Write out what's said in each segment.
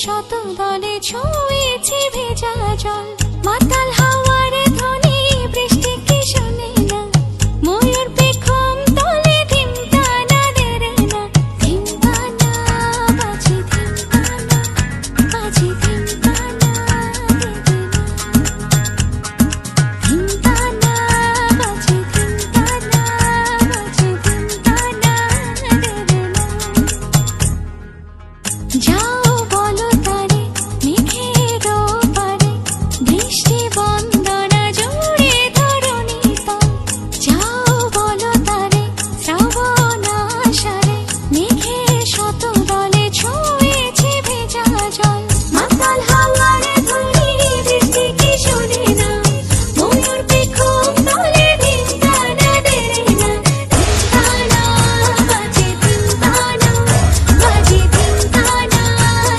শত দলে ছুঁয়েছে ভেজা জল। মাতাল হাওয়ার ধ্বনি বৃষ্টি কি শোনে না, ময়ূর পেখম তলে ধিমতানা দেরে না, ধিমতানা বাজে ধিমতানা বাজে ধিমতানা দেরে না, ধিমতানা বাজে ধিমতানা বাজে ধিমতানা দেরে না। যাও বলো তারে মেঘের ওপারে, বৃষ্টি বন্দনা জুড়ে ধরণী তল। যাও বলো তারে শ্রাবণ আষাঢ়ে, মেঘের শত দলে ছুঁয়েছে ভেজা জল। মাতাল হাওয়ার ধ্বনি বৃষ্টি কি শোনে না, ময়ূর পেখম তলে ধিমতানা দেরে না, ধিমতানা বাজে ধিমতানা বাজে ধিমতানা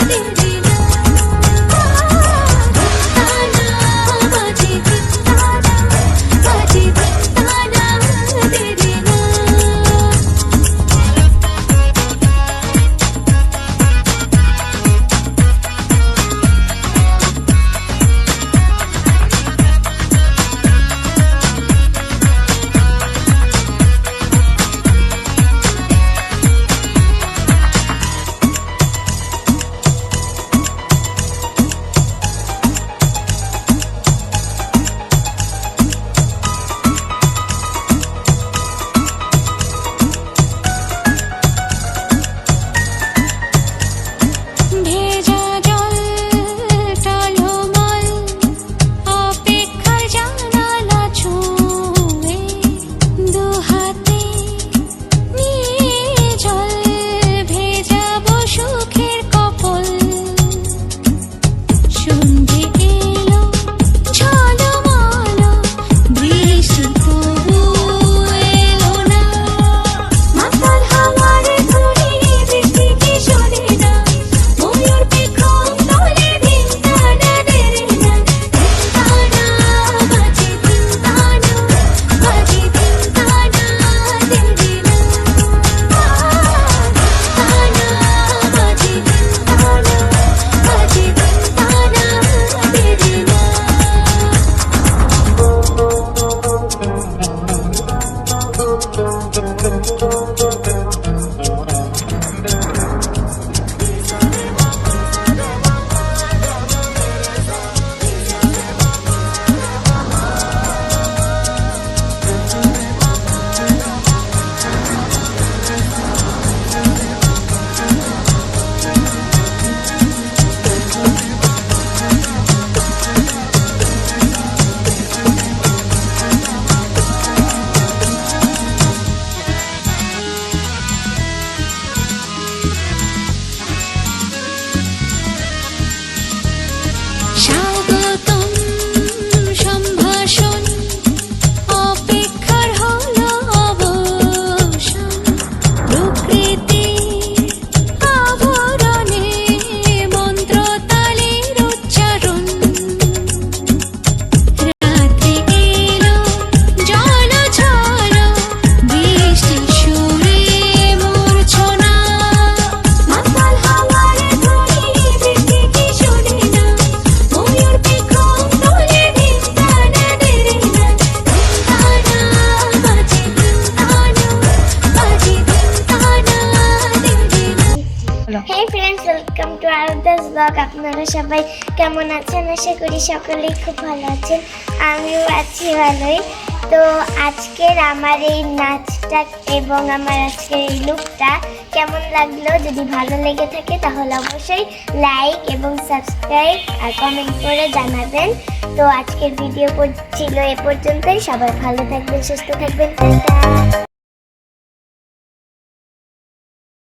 দেরে না, ধিমতানা বাজে ধিমতানা বাজে ধিমতানা দেরে না। ভেজা জল টলমল অপেক্ষার জানালা ছুঁয়ে, দুহাতে নিয়ে জল ভেজাবো সুখের কপল। সন্ধে এলো ঝলমল বৃষ্টি তবু এলো না, মাতাল হাওয়ার ধ্বনি বৃষ্টি কি শোনে না, ময়ূর পেখম তলে ধিমতানা দেরে না, ধিমতানা বাজে ধিমতানা বাজে ধিমতানা দেরে না, ধিমতানা বাজে ধিমতানা বাজে ধিমতানা দেরে না। স্বাগতম সম্ভাষণ অপেক্ষার হলো অবসান, প্রকৃতির আভরণে মন্ত্রতালের উচ্চারণ। রাত্রি এলো জলঝল বৃষ্টি সুরে মূর্ছনা, মাতাল হাওয়ার ধ্বনি বৃষ্টি কি শোনে না, ময়ূর পেখম তলে ধিমতানা দেরে না, ধিমতানা বাজে ধিমতানা বাজে ধিমতানা দেরে না। Hey friends, welcome to Aradhya's blog. আপনারা সবাই কেমন আছেন? আশা করি সকলেই খুব ভালো আছেন, আমিও আছি ভালোই। তো আজকের আমার এই নাচটা এবং আমার আজকের এই লুকটা কেমন লাগলো, যদি ভালো লেগে থাকে তাহলে অবশ্যই লাইক এবং সাবস্ক্রাইব আর কমেন্ট করে জানাবেন। তো আজকের ভিডিও ছিল এ পর্যন্তই। সবাই ভালো থাকবেন, সুস্থ থাকবেন, টাটা।